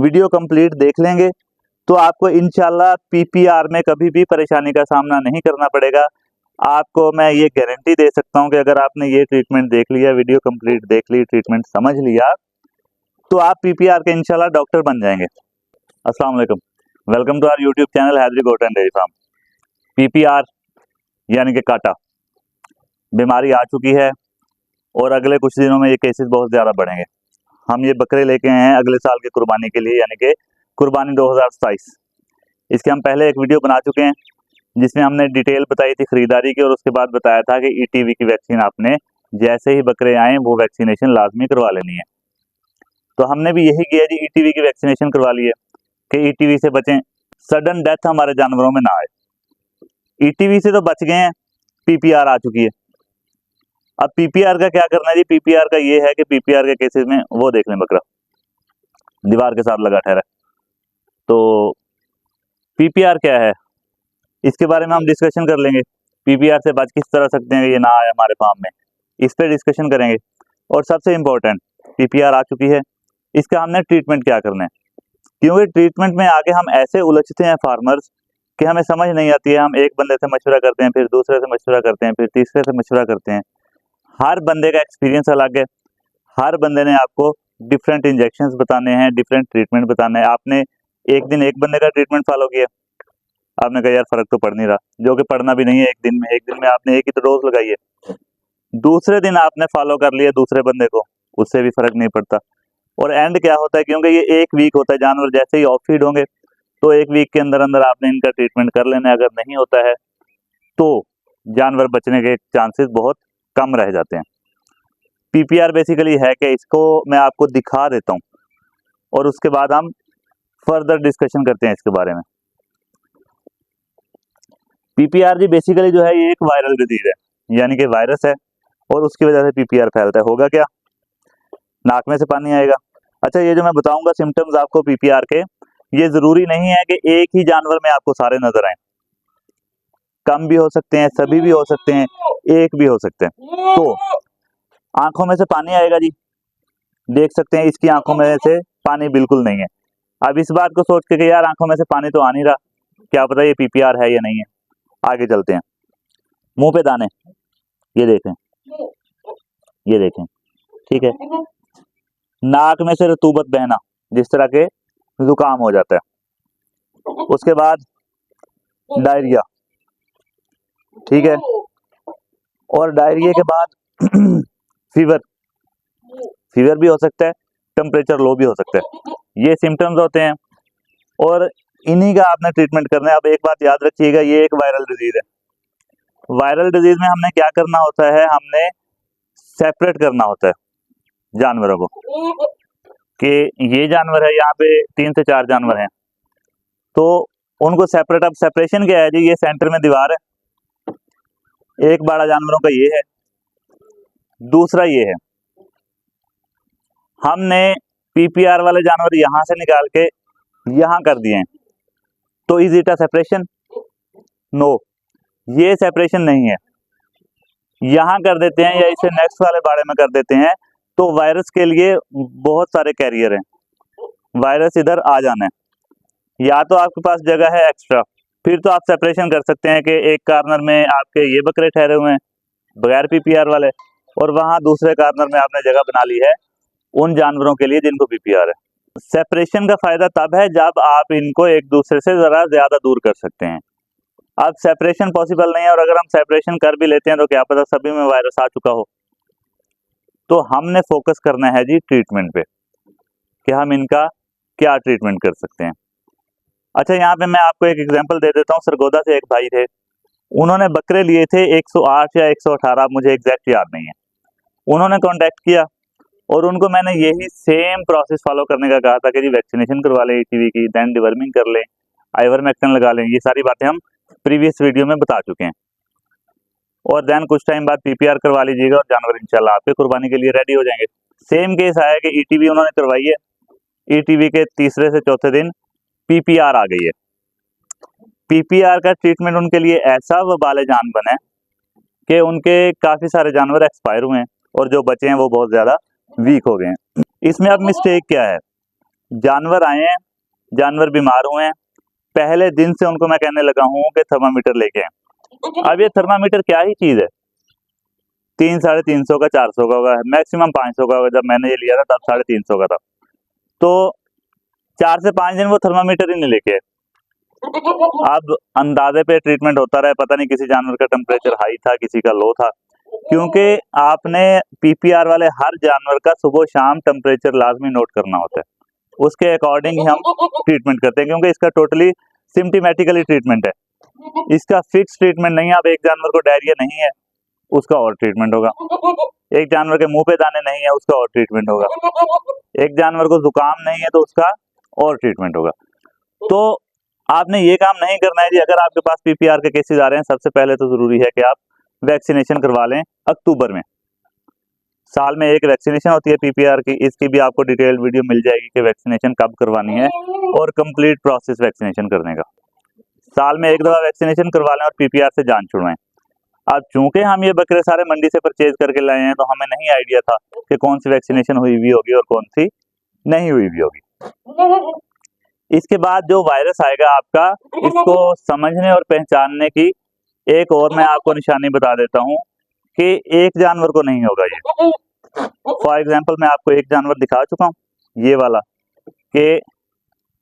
Video complete देख लेंगे तो आपको इंशाल्लाह पीपीआर में कभी भी परेशानी का सामना नहीं करना पड़ेगा। आपको मैं ये गारंटी दे सकता हूँ कि अगर आपने ये ट्रीटमेंट देख लिया, वीडियो कंप्लीट देख ली, ट्रीटमेंट समझ लिया, तो आप पीपीआर के इंशाल्लाह डॉक्टर बन जाएंगे। अस्सलाम वालेकुम, welcome to our YouTube channel Haideri goat and dairy farm. PPR यानी कि काटा बीमारी आ चुकी है और अगले कुछ दिनों में ये केसेस बहुत ज़्यादा बढ़ेंगे। हम ये बकरे लेके आए हैं अगले साल की कुर्बानी के लिए, यानी कि कुर्बानी 2027। इसके हम पहले एक वीडियो बना चुके हैं जिसमें हमने डिटेल बताई थी खरीदारी की, और उसके बाद बताया था कि ईटीवी की वैक्सीन आपने जैसे ही बकरे आए वो वैक्सीनेशन लाजमी करवा लेनी है। तो हमने भी यही किया जी, ईटीवी की वैक्सीनेशन करवा ली है कि ईटीवी से बचें, सडन डेथ हमारे जानवरों में ना आए। ईटीवी से तो बच गए हैं, पीपीआर आ चुकी है। अब पीपीआर का क्या करना है जी? पीपीआर का ये है कि पीपीआर के केसेस में वो देख लें, बकरा दीवार के साथ लगा ठहरा। तो पीपीआर क्या है, इसके बारे में हम डिस्कशन कर लेंगे। पीपीआर से बच किस तरह सकते हैं, ये ना आए हमारे फार्म में, इस पर डिस्कशन करेंगे। और सबसे इम्पोर्टेंट, पीपीआर आ चुकी है, इसका हमने ट्रीटमेंट क्या करना है, क्योंकि ट्रीटमेंट में आगे हम ऐसे उलझते हैं फार्मर्स कि हमें समझ नहीं आती है। हम एक बंदे से मशवरा करते हैं, फिर दूसरे से मशवरा करते हैं, फिर तीसरे से मशवरा करते हैं। हर बंदे का एक्सपीरियंस अलग है, हर बंदे ने आपको डिफरेंट इंजेक्शंस बताने हैं, डिफरेंट ट्रीटमेंट बताने हैं। आपने एक दिन एक बंदे का ट्रीटमेंट फॉलो किया, आपने कहा यार फर्क तो पड़ नहीं रहा, जो कि पड़ना भी नहीं है। एक दिन में आपने एक ही तो डोज लगाई है, दूसरे दिन आपने फॉलो कर लिया दूसरे बंदे को, उससे भी फर्क नहीं पड़ता। और एंड क्या होता है, क्योंकि ये एक वीक होता है, जानवर जैसे ही ऑफ फीड होंगे तो एक वीक के अंदर अंदर आपने इनका ट्रीटमेंट कर लेना है। अगर नहीं होता है तो जानवर बचने के चांसेस बहुत कम रह जाते हैं। पीपीआर बेसिकली है कि इसको मैं आपको दिखा देता हूं और उसके बाद हम फर्दर डिस्कशन करते हैं इसके बारे में। पीपीआर जी बेसिकली जो है ये एक वायरल डिजीज है, यानी कि वायरस है और उसकी वजह से पीपीआर फैलता है। होगा क्या? नाक में से पानी आएगा। अच्छा, ये जो मैं बताऊंगा सिम्टम्स आपको पीपीआर के, ये जरूरी नहीं है कि एक ही जानवर में आपको सारे नजर आए, कम भी हो सकते हैं, सभी भी हो सकते हैं, एक भी हो सकते हैं। तो आंखों में से पानी आएगा जी, देख सकते हैं इसकी आंखों में से पानी बिल्कुल नहीं है। अब इस बात को सोच के कि यार आंखों में से पानी तो आ नहीं रहा, क्या पता ये पीपीआर है या नहीं है। आगे चलते हैं। मुंह पे दाने, ये देखें, ये देखें, ठीक है। नाक में से रतूबत बहना, जिस तरह के जुकाम हो जाता है। उसके बाद डायरिया, ठीक है। और डायरिया के बाद फीवर, फीवर भी हो सकता है, टेम्परेचर लो भी हो सकता है। ये सिम्टम्स होते हैं और इन्हीं का आपने ट्रीटमेंट करना है। अब एक बात याद रखिएगा, ये एक वायरल डिजीज है। वायरल डिजीज में हमने क्या करना होता है, हमने सेपरेट करना होता है जानवरों को, कि ये जानवर है, यहाँ पे 3 से 4 जानवर हैं, तो उनको सेपरेट। अब सेपरेशन क्या है जी? ये सेंटर में दीवार है, एक बड़ा जानवरों का ये है, दूसरा ये है। हमने पीपीआर वाले जानवर यहां से निकाल के यहां कर दिए हैं, तो is it a separation? No, ये सेपरेशन नहीं है। यहां कर देते हैं या इसे नेक्स्ट वाले बाड़े में कर देते हैं, तो वायरस के लिए बहुत सारे कैरियर हैं, वायरस इधर आ जाना है। या तो आपके पास जगह है एक्स्ट्रा, फिर तो आप सेपरेशन कर सकते हैं कि एक कार्नर में आपके ये बकरे ठहरे हुए हैं बगैर पीपीआर वाले, और वहां दूसरे कार्नर में आपने जगह बना ली है उन जानवरों के लिए जिनको पीपीआर है। सेपरेशन का फायदा तब है जब आप इनको एक दूसरे से जरा ज्यादा दूर कर सकते हैं। अब सेपरेशन पॉसिबल नहीं है, और अगर हम सेपरेशन कर भी लेते हैं तो क्या पता सभी में वायरस आ चुका हो। तो हमने फोकस करना है जी ट्रीटमेंट पे, कि हम इनका क्या ट्रीटमेंट कर सकते हैं। अच्छा, यहाँ पे मैं आपको एक एग्जांपल दे देता हूँ। सरगोदा से एक भाई थे, उन्होंने बकरे लिए थे 108 या 118, मुझे एग्जैक्ट याद नहीं है। उन्होंने कांटेक्ट किया और उनको मैंने यही सेम प्रोसेस फॉलो करने का कहा था कि जी वैक्सीनेशन करवा लें टीवी की, देन डिवर्मिंग कर लें, आइवरमेक्टिन लगा लें। ये सारी बातें हम प्रीवियस वीडियो में बता चुके हैं। और देन कुछ टाइम बाद पीपीआर करवा लीजिएगा और जानवर इंशाल्लाह आपके कुर्बानी के लिए रेडी हो जाएंगे। सेम केस आया कि ईटीवी उन्होंने करवाई है, ईटीवी के तीसरे से चौथे दिन पीपीआर आ गई है। पीपीआर का ट्रीटमेंट उनके लिए ऐसा वबाले जान बना है कि उनके काफी सारे जानवर एक्सपायर हुए हैं और जो बचे हैं वो बहुत ज्यादा वीक हो गए हैं। इसमें अब मिस्टेक क्या है? जानवर आए हैं, जानवर बीमार हुए हैं, पहले दिन से उनको मैं कहने लगा हूँ कि थर्मामीटर लेके आए। अब ये थर्मामीटर क्या ही चीज है, 300-350 का 400 का होगा, मैक्सिमम 500 का होगा। जब मैंने ये लिया था तब 350 का था। तो 4 से 5 दिन वो थर्मामीटर ही नहीं लेके आए। अब अंदाजे पे ट्रीटमेंट होता रहा, पता नहीं किसी जानवर का टेम्परेचर हाई था, किसी का लो था, क्योंकि आपने पीपीआर वाले हर जानवर का सुबह शाम टेम्परेचर लाजमी नोट करना होता है, उसके अकॉर्डिंग ही हम ट्रीटमेंट करते हैं, क्योंकि इसका टोटली सिम्प्टोमेटिकली ट्रीटमेंट है, इसका फिक्स ट्रीटमेंट नहीं है। अब एक जानवर को डायरिया नहीं है, उसका और ट्रीटमेंट होगा, एक जानवर के मुंह पे दाने नहीं है, उसका और ट्रीटमेंट होगा, एक जानवर को जुकाम नहीं है तो उसका और ट्रीटमेंट होगा। तो आपने ये काम नहीं करना है जी। अगर आपके पास पीपीआर के केसेस आ रहे हैं, सबसे पहले तो जरूरी है कि आप वैक्सीनेशन करवा लें। अक्टूबर में साल में एक वैक्सीनेशन होती है पीपीआर की, इसकी भी आपको डिटेल्ड वीडियो मिल जाएगी कि वैक्सीनेशन कब करवानी है और कंप्लीट प्रोसेस वैक्सीनेशन करने का। साल में एक दफा वैक्सीनेशन करवा लें और पीपीआर से जान छुड़वाएं। अब चूंकि हम ये बकरे सारे मंडी से परचेज करके लाए हैं, तो हमें नहीं आइडिया था कि कौन सी वैक्सीनेशन हुई हुई होगी और कौन सी नहीं हुई हुई होगी। इसके बाद जो वायरस आएगा आपका, इसको समझने और पहचानने की एक और मैं आपको निशानी बता देता हूँ कि एक जानवर को नहीं होगा ये। फॉर एग्जांपल मैं आपको एक जानवर दिखा चुका हूँ, ये वाला, कि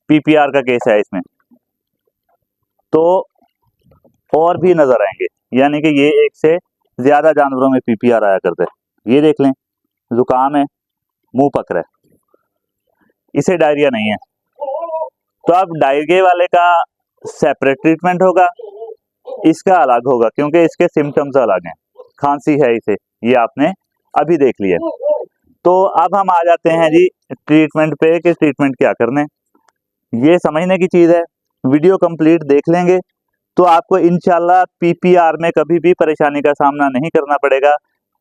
पीपीआर का केस है इसमें, तो और भी नजर आएंगे, यानी कि ये एक से ज्यादा जानवरों में पीपीआर आया करते हैं। ये देख लें, जुकाम है, मुंह पक रहा है, इसे डायरिया नहीं है। तो अब डायरिया वाले का सेपरेट ट्रीटमेंट होगा, इसका अलग होगा, क्योंकि इसके सिम्टम्स अलग हैं। खांसी है इसे, ये आपने अभी देख लिया। तो अब हम आ जाते हैं जी ट्रीटमेंट पे कि ट्रीटमेंट क्या करने। ये समझने की चीज है, वीडियो कंप्लीट देख लेंगे तो आपको इंशाल्लाह पीपीआर में कभी भी परेशानी का सामना नहीं करना पड़ेगा।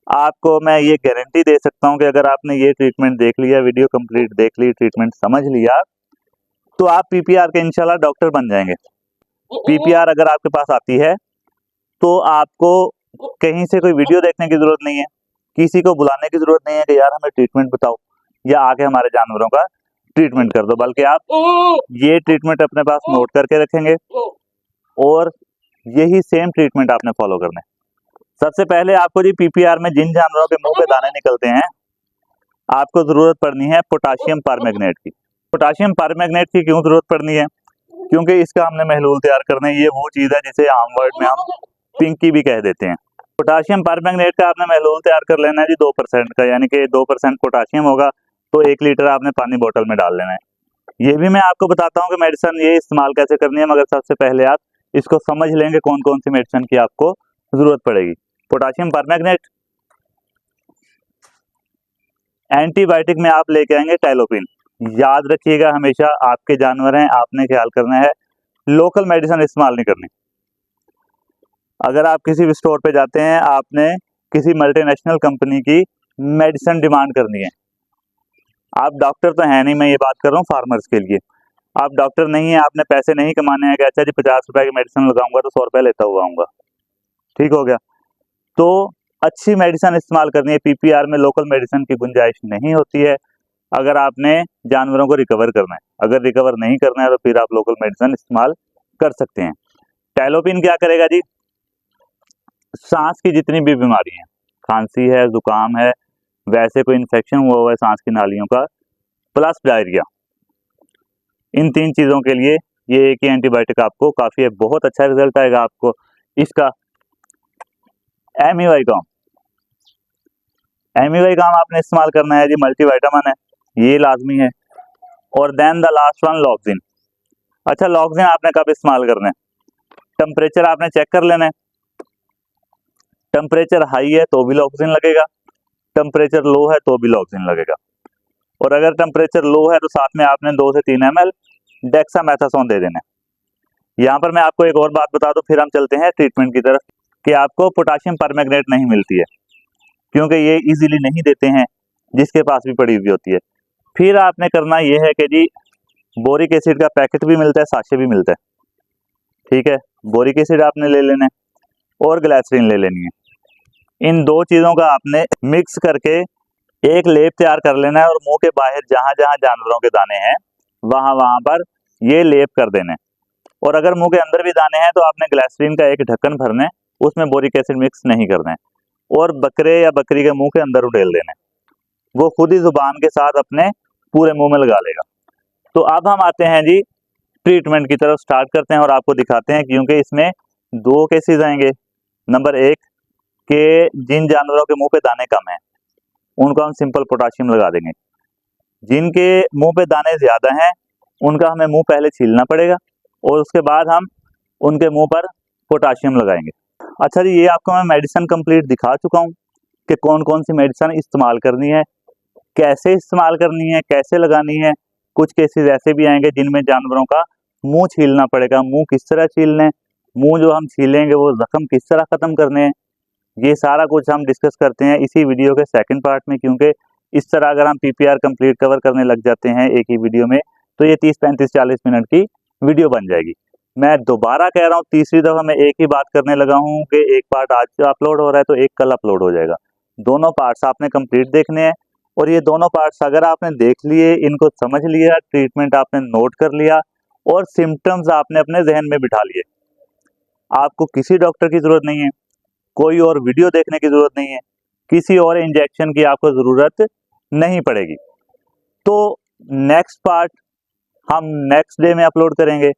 आपको मैं ये गारंटी दे सकता हूँ कि अगर आपने ये ट्रीटमेंट देख लिया, वीडियो कंप्लीट देख ली, ट्रीटमेंट समझ लिया, तो आप पीपीआर के इंशाल्लाह डॉक्टर बन जाएंगे। पीपीआर अगर आपके पास आती है तो आपको कहीं से कोई वीडियो देखने की जरूरत नहीं है, किसी को बुलाने की जरूरत नहीं है कि यार हमें ट्रीटमेंट बताओ या आके हमारे जानवरों का ट्रीटमेंट कर दो, बल्कि आप ये ट्रीटमेंट अपने पास नोट करके रखेंगे और यही सेम ट्रीटमेंट आपने फॉलो करना है। सबसे पहले आपको जी पीपीआर में जिन जानवरों के मुंह पे दाने निकलते हैं, आपको जरूरत पड़नी है पोटाशियम परमैंगनेट की। पोटाशियम परमैंगनेट की क्यों जरूरत पड़नी है? क्योंकि इसका हमने महलूल तैयार करना है। ये वो चीज है जिसे आम वर्ड में हम पिंकी भी कह देते हैं। पोटाशियम परमैंगनेट का आपने महलूल तैयार कर लेना है जी 2% का, यानी कि 2% पोटाशियम होगा तो 1 लीटर आपने पानी बोतल में डाल लेना है। ये भी मैं आपको बताता हूँ कि मेडिसिन ये इस्तेमाल कैसे करनी है, मगर सबसे पहले आप इसको समझ लेंगे कौन कौन सी मेडिसिन की आपको जरूरत पड़ेगी। पोटाशियम परमैंगनेट, एंटीबायोटिक में आप लेके आएंगे टाइलोपिन। याद रखिएगा हमेशा, आपके जानवर हैं, आपने ख्याल करना है, लोकल मेडिसिन इस्तेमाल नहीं करनी। अगर आप किसी भी स्टोर पे जाते हैं, आपने किसी मल्टीनेशनल कंपनी की मेडिसिन डिमांड करनी है। आप डॉक्टर तो है नहीं, मैं ये बात कर रहा हूँ फार्मर्स के लिए। आप डॉक्टर नहीं है, आपने पैसे नहीं कमाने हैं कि अच्छा जी 50 रुपए की मेडिसिन लगाऊंगा तो 100 रुपए लेता हुआ आऊंगा, ठीक हो गया। तो अच्छी मेडिसिन इस्तेमाल करनी है। पीपीआर में लोकल मेडिसिन की गुंजाइश नहीं होती है अगर आपने जानवरों को रिकवर करना है। अगर रिकवर नहीं करना है तो फिर आप लोकल मेडिसिन इस्तेमाल कर सकते हैं। टाइलोपिन क्या करेगा जी? सांस की जितनी भी बीमारी हैं, खांसी है, जुकाम है, वैसे कोई इन्फेक्शन हुआ है सांस की नालियों का, प्लस डायरिया, इन 3 चीजों के लिए ये एक ही एंटीबायोटिक आपको काफी है। बहुत अच्छा रिजल्ट आएगा आपको इसका। एमिवाइकॉम, एमिवाइकॉम आपने इस्तेमाल करना है जी, मल्टीविटामिन है, ये लाजमी है। और then the last one loxin. अच्छा, लॉक्सिन आपने कब इस्तेमाल करना है? टेम्परेचर आपने चेक कर लेना है, टेम्परेचर हाई है तो भी लॉक्सिन लगेगा, टेम्परेचर लो है तो भी लॉक्सिन लगेगा। और अगर टेम्परेचर लो है तो साथ में आपने 2 से 3 ml डेक्सामेथासोन दे देना है। यहाँ पर मैं आपको एक और बात बता दूं, फिर हम चलते हैं ट्रीटमेंट की तरफ, कि आपको पोटाशियम परमैंगनेट नहीं मिलती है क्योंकि ये इजीली नहीं देते हैं, जिसके पास भी पड़ी हुई होती है। फिर आपने करना ये है कि जी बोरिक एसिड का पैकेट भी मिलता है, साशे भी मिलता है, ठीक है। बोरिक एसिड आपने ले लेना है और ग्लाइसरीन ले लेनी है। इन 2 चीजों का आपने मिक्स करके एक लेप तैयार कर लेना है और मुंह के बाहर जहां जहां जानवरों के दाने हैं वहां वहां पर ये लेप कर देने। और अगर मुंह के अंदर भी दाने हैं तो आपने ग्लिसरीन का एक ढक्कन भरना है, उसमें बोरिक एसिड मिक्स नहीं करना है, और बकरे या बकरी के मुंह के अंदर उड़ेल देने, वो खुद ही जुबान के साथ अपने पूरे मुंह में लगा लेगा। तो अब हम आते हैं जी ट्रीटमेंट की तरफ, स्टार्ट करते हैं और आपको दिखाते हैं, क्योंकि इसमें दो केसेस आएंगे। नंबर एक के जिन जानवरों के मुंह पे दाने कम हैं उनको हम सिंपल पोटाशियम लगा देंगे। जिनके मुंह पे दाने ज्यादा हैं उनका हमें मुंह पहले छीलना पड़ेगा और उसके बाद हम उनके मुंह पर पोटाशियम लगाएंगे। अच्छा जी, ये आपको मैं मेडिसिन कंप्लीट दिखा चुका हूँ कि कौन कौन सी मेडिसिन इस्तेमाल करनी है, कैसे इस्तेमाल करनी है, कैसे लगानी है। कुछ केसेस ऐसे भी आएंगे जिनमें जानवरों का मुंह छीलना पड़ेगा। मुंह किस तरह छीलने, मुंह जो हम छीलेंगे वो जख्म किस तरह खत्म करने हैं, ये सारा कुछ हम डिस्कस करते हैं इसी वीडियो के सेकंड पार्ट में। क्योंकि इस तरह अगर हम पीपीआर कंप्लीट कवर करने लग जाते हैं एक ही वीडियो में तो ये 30, 35, 40 मिनट की वीडियो बन जाएगी। मैं दोबारा कह रहा हूँ, तीसरी दफा मैं एक ही बात करने लगा हूँ कि एक पार्ट आज अपलोड हो रहा है तो एक कल अपलोड हो जाएगा। दोनों पार्ट्स आपने कंप्लीट देखने हैं, और ये दोनों पार्ट्स अगर आपने देख लिए, इनको समझ लिया, ट्रीटमेंट आपने नोट कर लिया और सिम्टम्स आपने अपने जहन में बिठा लिए, आपको किसी डॉक्टर की जरूरत नहीं है, कोई और वीडियो देखने की जरूरत नहीं है, किसी और इंजेक्शन की आपको जरूरत नहीं पड़ेगी। तो नेक्स्ट पार्ट हम नेक्स्ट डे में अपलोड करेंगे।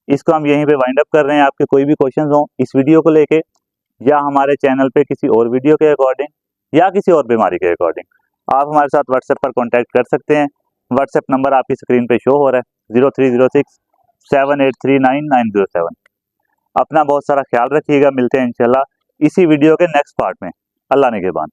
इसको हम यहीं पे वाइंड अप कर रहे हैं। आपके कोई भी क्वेश्चंस हो इस वीडियो को लेके या हमारे चैनल पे किसी और वीडियो के अकॉर्डिंग या किसी और बीमारी के अकॉर्डिंग, आप हमारे साथ व्हाट्सएप पर कांटेक्ट कर सकते हैं। व्हाट्सएप नंबर आपकी स्क्रीन पे शो हो रहा है 0306783997। अपना बहुत सारा ख्याल रखिएगा। मिलते हैं इंशाल्लाह इसी वीडियो के नेक्स्ट पार्ट में। अल्लाह निगहबान।